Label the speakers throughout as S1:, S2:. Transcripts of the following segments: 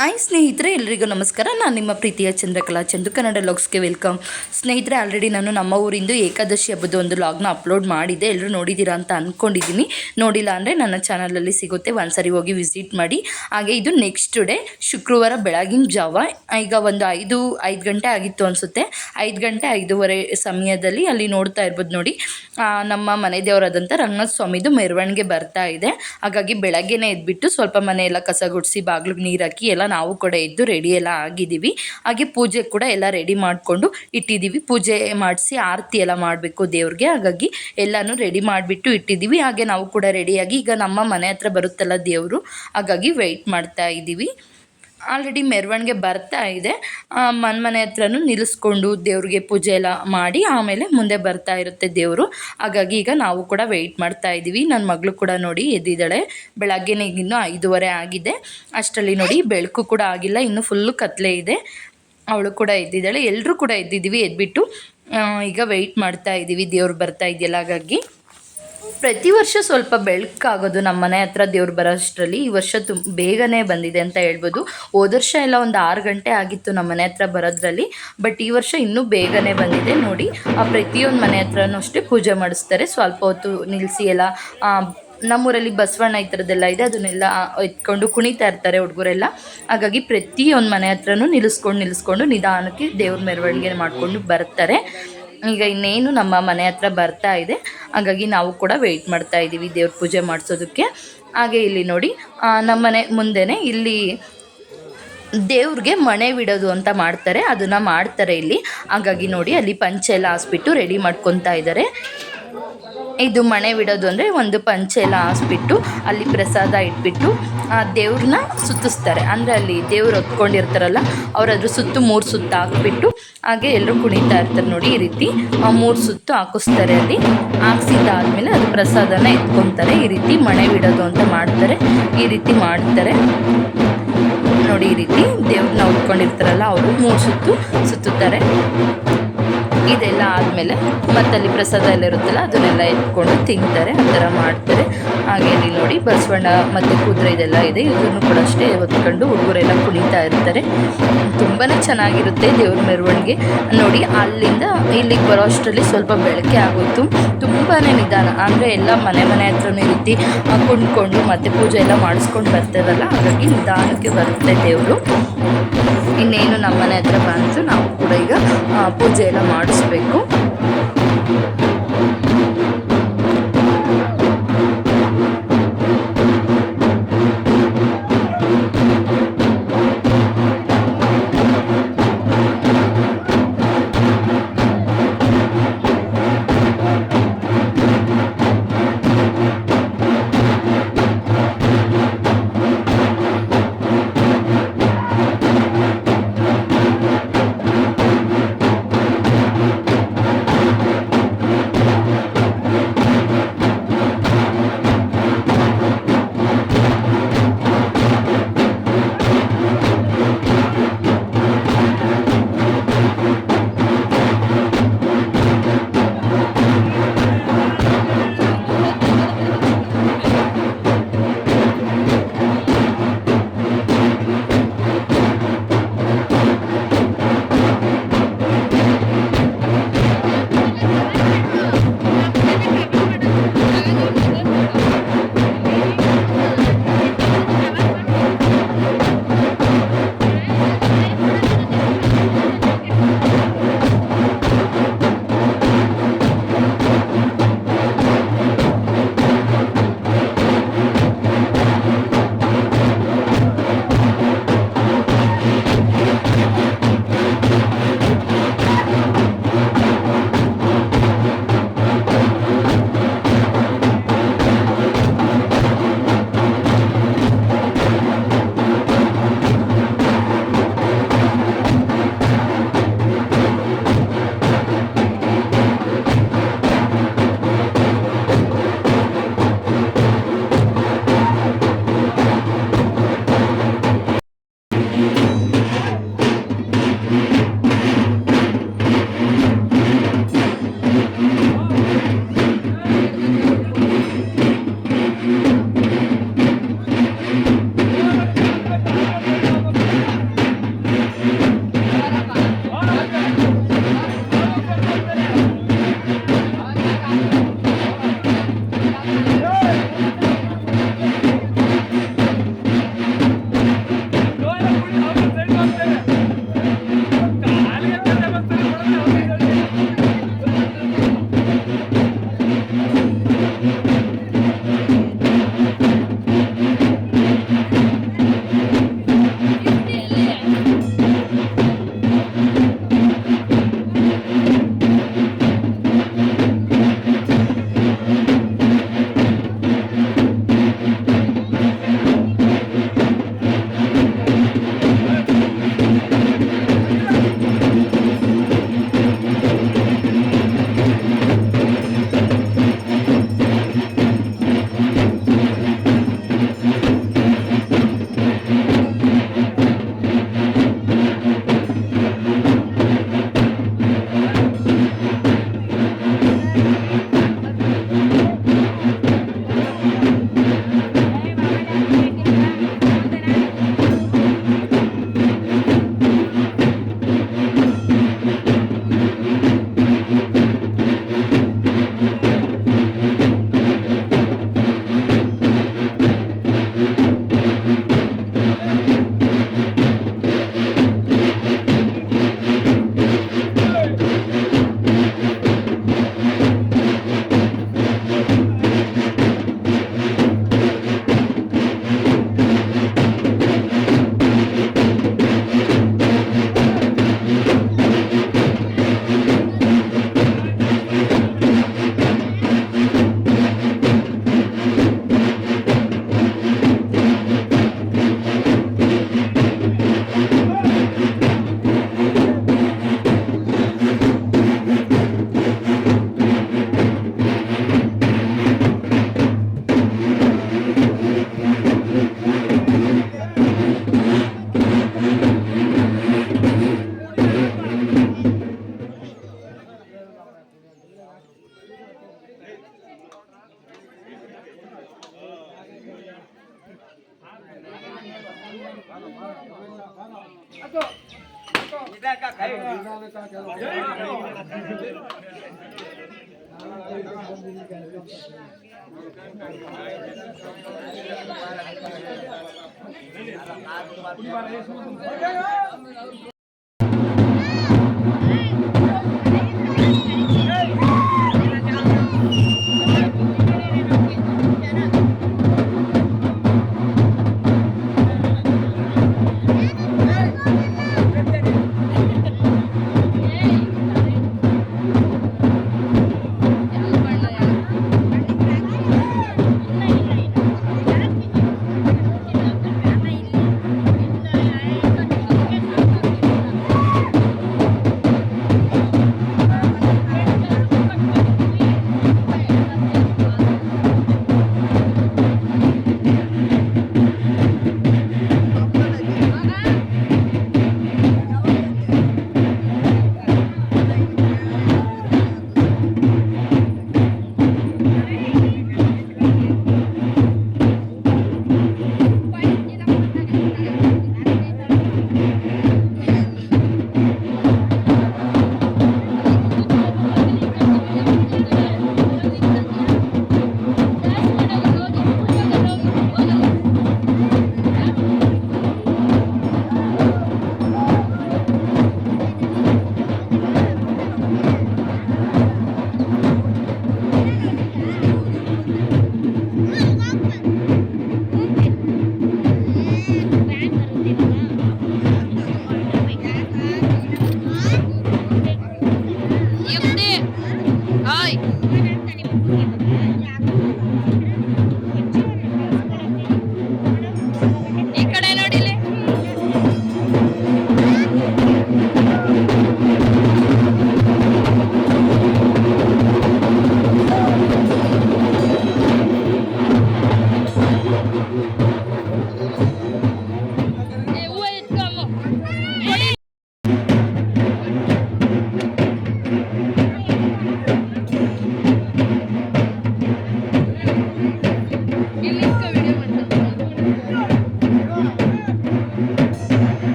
S1: Hi ಸ್ನೇಹಿತರೆ, ಎಲ್ರಿಗೂ ನಮಸ್ಕಾರ. ನಾನು ನಿಮ್ಮ ಪ್ರೀತಿಯ ಚಂದ್ರಕಲಾ ಚಂದು ಕನ್ನಡ ಲಾಗ್ಸ್ಗೆ ವೆಲ್ಕಮ್. ಸ್ನೇಹಿತರೆ, ಆಲ್ರೆಡಿ ನಾನು ನಮ್ಮ ಊರಿಂದು ಏಕಾದಶಿ ಹಬ್ಬದ ಒಂದು ಲಾಗ್ನ ಅಪ್ಲೋಡ್ ಮಾಡಿದ್ದೆ. ಎಲ್ಲರೂ ನೋಡಿದ್ದೀರಾ ಅಂತ ಅಂದ್ಕೊಂಡಿದ್ದೀನಿ. ನೋಡಿಲ್ಲ ಅಂದರೆ ನನ್ನ ಚಾನಲಲ್ಲಿ ಸಿಗುತ್ತೆ, ಒಂದ್ಸರಿ ಹೋಗಿ ವಿಸಿಟ್ ಮಾಡಿ. ಹಾಗೆ ಇದು ನೆಕ್ಸ್ಟ್ ಡೇ ಶುಕ್ರವಾರ ಬೆಳಗಿನ ಜಾವ. ಈಗ ಒಂದು 5 ಗಂಟೆ ಆಗಿತ್ತು ಅನಿಸುತ್ತೆ. 5 ಗಂಟೆ 5:15 ಸಮಯದಲ್ಲಿ ಅಲ್ಲಿ ನೋಡ್ತಾ ಇರ್ಬೋದು ನೋಡಿ, ನಮ್ಮ ಮನೆ ದೇವರಾದಂಥ ರಂಗನಾಥ ಸ್ವಾಮಿದು ಮೆರವಣಿಗೆ ಬರ್ತಾ ಇದೆ. ಹಾಗಾಗಿ ಬೆಳಗ್ಗೆನೇ ಎದ್ಬಿಟ್ಟು ಸ್ವಲ್ಪ ಮನೆಯೆಲ್ಲ ಕಸ ಗುಡಿಸಿ ಬಾಗಿಲಿಗೆ ನೀರು ಹಾಕಿ ಎಲ್ಲ ನಾವು ಕೂಡ ಎದ್ದು ರೆಡಿ ಎಲ್ಲ ಆಗಿದ್ದೀವಿ. ಹಾಗೆ ಪೂಜೆ ಕೂಡ ಎಲ್ಲ ರೆಡಿ ಮಾಡಿಕೊಂಡು ಇಟ್ಟಿದ್ದೀವಿ. ಪೂಜೆ ಮಾಡಿಸಿ ಆರತಿ ಎಲ್ಲ ಮಾಡಬೇಕು ದೇವ್ರಿಗೆ. ಹಾಗಾಗಿ ಎಲ್ಲನೂ ರೆಡಿ ಮಾಡಿಬಿಟ್ಟು ಇಟ್ಟಿದ್ದೀವಿ. ಹಾಗೆ ನಾವು ಕೂಡ ರೆಡಿಯಾಗಿ ಈಗ ನಮ್ಮ ಮನೆ ಹತ್ರ ಬರುತ್ತಲ್ಲ ದೇವರು, ಹಾಗಾಗಿ ವೆಯ್ಟ್ ಮಾಡ್ತಾ ಇದ್ದೀವಿ. ಆಲ್ರೆಡಿ ಮೆರವಣಿಗೆ ಬರ್ತಾ ಇದೆ. ಮನೆ ಹತ್ರನೂ ನಿಲ್ಲಿಸ್ಕೊಂಡು ದೇವ್ರಿಗೆ ಪೂಜೆ ಎಲ್ಲ ಮಾಡಿ ಆಮೇಲೆ ಮುಂದೆ ಬರ್ತಾ ಇರುತ್ತೆ ದೇವರು. ಹಾಗಾಗಿ ಈಗ ನಾವು ಕೂಡ ವೆಯ್ಟ್ ಮಾಡ್ತಾ ಇದ್ದೀವಿ. ನನ್ನ ಮಗಳು ಕೂಡ ನೋಡಿ ಎದ್ದಿದ್ದಾಳೆ. ಬೆಳಗ್ಗೆನೇ ಇನ್ನೂ 5:15 ಆಗಿದೆ. ಅಷ್ಟರಲ್ಲಿ ನೋಡಿ ಬೆಳಕು ಕೂಡ ಆಗಿಲ್ಲ, ಇನ್ನೂ ಫುಲ್ಲು ಕತ್ಲೆ ಇದೆ. ಅವಳು ಕೂಡ ಎದ್ದಿದ್ದಾಳೆ. ಎಲ್ಲರೂ ಕೂಡ ಎದ್ದಿದ್ದೀವಿ. ಎದ್ಬಿಟ್ಟು ಈಗ ವೆಯ್ಟ್ ಮಾಡ್ತಾ ಇದ್ದೀವಿ, ದೇವ್ರು ಬರ್ತಾ ಇದೆಯಲ್ಲ. ಹಾಗಾಗಿ ಪ್ರತಿ ವರ್ಷ ಸ್ವಲ್ಪ ಬೆಳಕಾಗೋದು ನಮ್ಮ ಮನೆ ಹತ್ರ ದೇವ್ರು ಬರೋ ಅಷ್ಟರಲ್ಲಿ. ಈ ವರ್ಷ ಬೇಗನೆ ಬಂದಿದೆ ಅಂತ ಹೇಳ್ಬೋದು. ಹೋದ ವರ್ಷ ಎಲ್ಲ ಒಂದು 6 ಗಂಟೆ ಆಗಿತ್ತು ನಮ್ಮ ಮನೆ ಹತ್ರ ಬರೋದ್ರಲ್ಲಿ. ಬಟ್ ಈ ವರ್ಷ ಇನ್ನೂ ಬೇಗನೆ ಬಂದಿದೆ ನೋಡಿ. ಪ್ರತಿಯೊಂದು ಮನೆ ಹತ್ರನೂ ಅಷ್ಟೇ ಪೂಜೆ ಮಾಡಿಸ್ತಾರೆ. ಸ್ವಲ್ಪ ಹೊತ್ತು ನಿಲ್ಲಿಸಿ ಎಲ್ಲ ನಮ್ಮೂರಲ್ಲಿ ಬಸವಣ್ಣ ಈ ಥರದ್ದೆಲ್ಲ ಇದೆ, ಅದನ್ನೆಲ್ಲ ಎತ್ಕೊಂಡು ಕುಣಿತಾ ಇರ್ತಾರೆ ಹುಡುಗರೆಲ್ಲ. ಹಾಗಾಗಿ ಪ್ರತಿಯೊಂದು ಮನೆ ಹತ್ರನೂ ನಿಲ್ಲಿಸ್ಕೊಂಡು ನಿಧಾನಕ್ಕೆ ದೇವ್ರ ಮೆರವಣಿಗೆ ಮಾಡಿಕೊಂಡು ಬರ್ತಾರೆ. ಈಗ ಇನ್ನೇನು ನಮ್ಮ ಮನೆ ಹತ್ರ ಬರ್ತಾ ಇದೆ. ಹಾಗಾಗಿ ನಾವು ಕೂಡ ವೆಯ್ಟ್ ಮಾಡ್ತಾ ಇದ್ದೀವಿ ದೇವ್ರ ಪೂಜೆ ಮಾಡಿಸೋದಕ್ಕೆ. ಹಾಗೆ ಇಲ್ಲಿ ನೋಡಿ, ನಮ್ಮ ಮನೆ ಮುಂದೆನೇ ಇಲ್ಲಿ ದೇವ್ರಿಗೆ ಮಣೆ ಬಿಡೋದು ಅಂತ ಮಾಡ್ತಾರೆ, ಅದನ್ನು ಮಾಡ್ತಾರೆ ಇಲ್ಲಿ. ಹಾಗಾಗಿ ನೋಡಿ ಅಲ್ಲಿ ಪಂಚೆ ಎಲ್ಲ ಹಾಸ್ಬಿಟ್ಟು ರೆಡಿ ಮಾಡ್ಕೊತಾ ಇದ್ದಾರೆ. ಇದು ಮಣೆ ಬಿಡೋದು ಅಂದರೆ ಒಂದು ಪಂಚೆ ಎಲ್ಲ ಹಾಸ್ಬಿಟ್ಟು ಅಲ್ಲಿ ಪ್ರಸಾದ ಇಟ್ಬಿಟ್ಟು ದೇವ್ರನ್ನ ಸುತ್ತಿಸ್ತಾರೆ. ಅಂದರೆ ಅಲ್ಲಿ ದೇವ್ರು ಹೊತ್ಕೊಂಡಿರ್ತಾರಲ್ಲ, ಅವರಾದ್ರೂ ಸುತ್ತು 3 ಸುತ್ತು ಹಾಕ್ಬಿಟ್ಟು ಹಾಗೆ ಎಲ್ಲರೂ ಕುಣಿತಾ ಇರ್ತಾರೆ ನೋಡಿ. ಈ ರೀತಿ 3 ಸುತ್ತು ಹಾಕಿಸ್ತಾರೆ. ಅಲ್ಲಿ ಹಾಕ್ಸಿದ್ದಾದ್ಮೇಲೆ ಅದು ಪ್ರಸಾದನ ಎತ್ಕೊತಾರೆ. ಈ ರೀತಿ ಮಣೆ ಬಿಡೋದು ಅಂತ ಮಾಡ್ತಾರೆ. ಈ ರೀತಿ ಮಾಡ್ತಾರೆ ನೋಡಿ. ಈ ರೀತಿ ದೇವ್ರನ್ನ ಹೊತ್ಕೊಂಡಿರ್ತಾರಲ್ಲ ಅವರು 3 ಸುತ್ತು ಸುತ್ತುತ್ತಾರೆ. ಇದೆಲ್ಲ ಆದಮೇಲೆ ಮತ್ತಲ್ಲಿ ಪ್ರಸಾದ ಎಲ್ಲ ಇರುತ್ತಲ್ಲ ಅದನ್ನೆಲ್ಲ ಎತ್ಕೊಂಡು ತಿಂತಾರೆ, ಆ ಥರ ಮಾಡ್ತಾರೆ. ಹಾಗೆ ಇಲ್ಲಿ ನೋಡಿ ಬಸವಣ್ಣ ಮತ್ತು ಕುದುರೆ ಇದೆಲ್ಲ ಇದೆ, ಇದನ್ನು ಕೂಡ ಅಷ್ಟೇ ಹೊತ್ಕೊಂಡು ಹುಡುಗರೆಲ್ಲ ಕುಣಿತಾ ಇರ್ತಾರೆ. ತುಂಬಾ ಚೆನ್ನಾಗಿರುತ್ತೆ ದೇವ್ರ ಮೆರವಣಿಗೆ ನೋಡಿ. ಅಲ್ಲಿಂದ ಇಲ್ಲಿಗೆ ಬರೋ ಅಷ್ಟರಲ್ಲಿ ಸ್ವಲ್ಪ ಬೆಳಕೆ ಆಗೋಯ್ತು. ತುಂಬಾ ನಿಧಾನ ಅಂದರೆ ಎಲ್ಲ ಮನೆ ಹತ್ರನೂ ಈ ರೀತಿ ಕುಣ್ಕೊಂಡು ಮತ್ತು ಪೂಜೆ ಎಲ್ಲ ಮಾಡಿಸ್ಕೊಂಡು ಬರ್ತಾರಲ್ಲ, ಹಾಗಾಗಿ ನಿಧಾನಕ್ಕೆ ಬರುತ್ತೆ ದೇವರು. ಇನ್ನೇನು ನಮ್ಮ ಮನೆ ಹತ್ರ ಬಂತು, ನಾವು ಕೂಡ ಈಗ ಪೂಜೆ ಎಲ್ಲ ಮಾಡಿಸ್ಬೇಕು.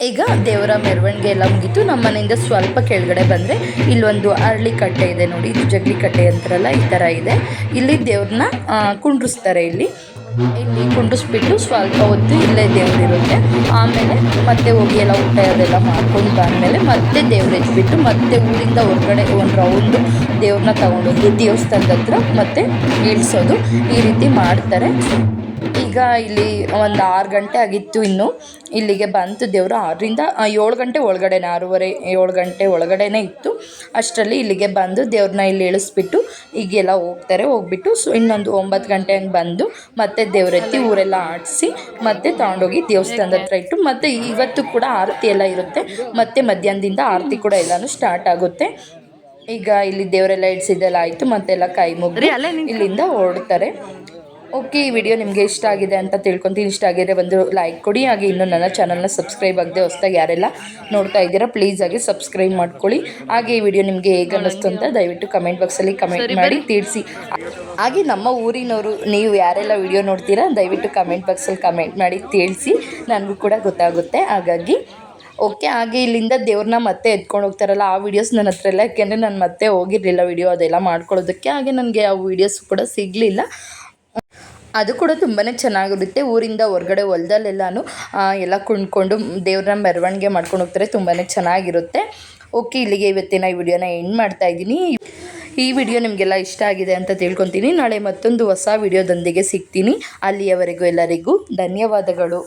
S1: ಈಗ ದೇವರ ಮೆರವಣಿಗೆ ಎಲ್ಲ ಮುಗೀತು. ನಮ್ಮ ಮನೆಯಿಂದ ಸ್ವಲ್ಪ ಕೆಳಗಡೆ ಬಂದರೆ ಇಲ್ಲೊಂದು ಅರಳಿ ಕಟ್ಟೆ ಇದೆ ನೋಡಿ, ಇದು ಜಗಲಿ ಕಟ್ಟೆ ಅಂತಾರಲ್ಲ, ಈ ಥರ ಇದೆ. ಇಲ್ಲಿ ದೇವ್ರನ್ನ ಕುಂಡ್ರಿಸ್ತಾರೆ. ಇಲ್ಲಿ ಕುಂಡಿಸ್ಬಿಟ್ಟು ಸ್ವಲ್ಪ ಹೊತ್ತು ಇಲ್ಲೇ ದೇವರಿರುತ್ತೆ. ಆಮೇಲೆ ಮತ್ತೆ ಹೋಗಿ ಎಲ್ಲ ಊಟ ಅದೆಲ್ಲ ಮಾಡ್ಕೊಂಡು ಬಂದಮೇಲೆ ಮತ್ತೆ ದೇವ್ರು ಎದ್ಬಿಟ್ಟು ಮತ್ತೆ ಊರಿಂದ ಹೊರಗಡೆ ಒಂದು ರೌಂಡು ದೇವ್ರನ್ನ ತಗೊಂಡೋಗಿ ದೇವಸ್ಥಾನದ ಹತ್ರ ಮತ್ತೆ ಇಳಿಸೋದು, ಈ ರೀತಿ ಮಾಡ್ತಾರೆ. ಈಗ ಇಲ್ಲಿ ಒಂದು 6 ಗಂಟೆ ಆಗಿತ್ತು. ಇನ್ನು ಇಲ್ಲಿಗೆ ಬಂತು ದೇವರು. 6ರಿಂದ 7 ಗಂಟೆ ಒಳಗಡೆನೇ, 6:30 7 ಗಂಟೆ ಒಳಗಡೆನೇ ಇತ್ತು. ಅಷ್ಟರಲ್ಲಿ ಇಲ್ಲಿಗೆ ಬಂದು ದೇವ್ರನ್ನ ಇಲ್ಲಿ ಇಳಿಸ್ಬಿಟ್ಟು ಈಗೆಲ್ಲ ಹೋಗ್ತಾರೆ. ಹೋಗ್ಬಿಟ್ಟು ಇನ್ನೊಂದು 9 ಗಂಟೆ ಹಂಗೆ ಬಂದು ಮತ್ತೆ ದೇವರೆತ್ತಿ ಊರೆಲ್ಲ ಆಡಿಸಿ ಮತ್ತೆ ತಗೊಂಡೋಗಿ ದೇವಸ್ಥಾನದ ಹತ್ರ ಇಟ್ಟು, ಮತ್ತು ಇವತ್ತು ಕೂಡ ಆರತಿ ಎಲ್ಲ ಇರುತ್ತೆ. ಮತ್ತು ಮಧ್ಯಾಹ್ನದಿಂದ ಆರತಿ ಕೂಡ ಎಲ್ಲನೂ ಸ್ಟಾರ್ಟ್ ಆಗುತ್ತೆ. ಈಗ ಇಲ್ಲಿ ದೇವರೆಲ್ಲ ಇಡಿಸಿದ್ದೆಲ್ಲ ಆಯಿತು. ಮತ್ತೆಲ್ಲ ಕೈ ಮುಗ್ದು ಇಲ್ಲಿಂದ ಹೊರಡ್ತಾರೆ. ಓಕೆ, ಈ ವಿಡಿಯೋ ನಿಮಗೆ ಇಷ್ಟ ಆಗಿದೆ ಅಂತ ತಿಳ್ಕೊತೀನಿ. ಇಷ್ಟ ಆಗಿದ್ರೆ ಒಂದು ಲೈಕ್ ಕೊಡಿ. ಹಾಗೆ ಇನ್ನೂ ನನ್ನ ಚಾನಲ್ನ ಸಬ್ಸ್ಕ್ರೈಬ್ ಆಗದೆ ಹೊಸದಾಗಿ ಯಾರೆಲ್ಲ ನೋಡ್ತಾ ಇದ್ದೀರಾ ಪ್ಲೀಸ್ ಆಗಿ ಸಬ್ಸ್ಕ್ರೈಬ್ ಮಾಡ್ಕೊಳ್ಳಿ. ಹಾಗೆ ಈ ವಿಡಿಯೋ ನಿಮಗೆ ಹೇಗೆ ಅನ್ನಿಸ್ತು ಅಂತ ದಯವಿಟ್ಟು ಕಮೆಂಟ್ ಬಾಕ್ಸಲ್ಲಿ ಕಮೆಂಟ್ ಮಾಡಿ ತಿಳಿಸಿ. ಹಾಗೆ ನಮ್ಮ ಊರಿನವರು ನೀವು ಯಾರೆಲ್ಲ ವಿಡಿಯೋ ನೋಡ್ತೀರಾ ದಯವಿಟ್ಟು ಕಮೆಂಟ್ ಬಾಕ್ಸಲ್ಲಿ ಕಮೆಂಟ್ ಮಾಡಿ ತಿಳಿಸಿ, ನನಗೂ ಕೂಡ ಗೊತ್ತಾಗುತ್ತೆ. ಹಾಗಾಗಿ ಓಕೆ, ಹಾಗೆ ಇಲ್ಲಿಂದ ದೇವ್ರನ್ನ ಮತ್ತೆ ಎತ್ಕೊಂಡು ಹೋಗ್ತಾರಲ್ಲ ಆ ವೀಡಿಯೋಸ್ ನನ್ನ ಹತ್ರ ಎಲ್ಲ, ಯಾಕೆಂದರೆ ನಾನು ಮತ್ತೆ ಹೋಗಿರಲಿಲ್ಲ ವಿಡಿಯೋ ಅದೆಲ್ಲ ಮಾಡ್ಕೊಳ್ಳೋದಕ್ಕೆ. ಹಾಗೆ ನನಗೆ ಆ ವೀಡಿಯೋಸ್ ಕೂಡ ಸಿಗಲಿಲ್ಲ. ಅದು ಕೂಡ ತುಂಬಾ ಚೆನ್ನಾಗಿರುತ್ತೆ. ಊರಿಂದ ಹೊರಗಡೆ ಹೊಲದಲ್ಲೆಲ್ಲನೂ ಎಲ್ಲ ಕುಣ್ಕೊಂಡು ದೇವ್ರನ್ನ ಮೆರವಣಿಗೆ ಮಾಡ್ಕೊಂಡು ಹೋಗ್ತಾರೆ. ತುಂಬಾ ಚೆನ್ನಾಗಿರುತ್ತೆ. ಓಕೆ, ಇಲ್ಲಿಗೆ ಇವತ್ತಿನ ಈ ವಿಡಿಯೋನ ಎಂಡ್ ಮಾಡ್ತಾಯಿದ್ದೀನಿ. ಈ ವಿಡಿಯೋ ನಿಮಗೆಲ್ಲ ಇಷ್ಟ ಆಗಿದೆ ಅಂತ ತಿಳ್ಕೊತೀನಿ. ನಾಳೆ ಮತ್ತೊಂದು ಹೊಸ ವಿಡಿಯೋದೊಂದಿಗೆ ಸಿಗ್ತೀನಿ. ಅಲ್ಲಿಯವರೆಗೂ ಎಲ್ಲರಿಗೂ ಧನ್ಯವಾದಗಳು.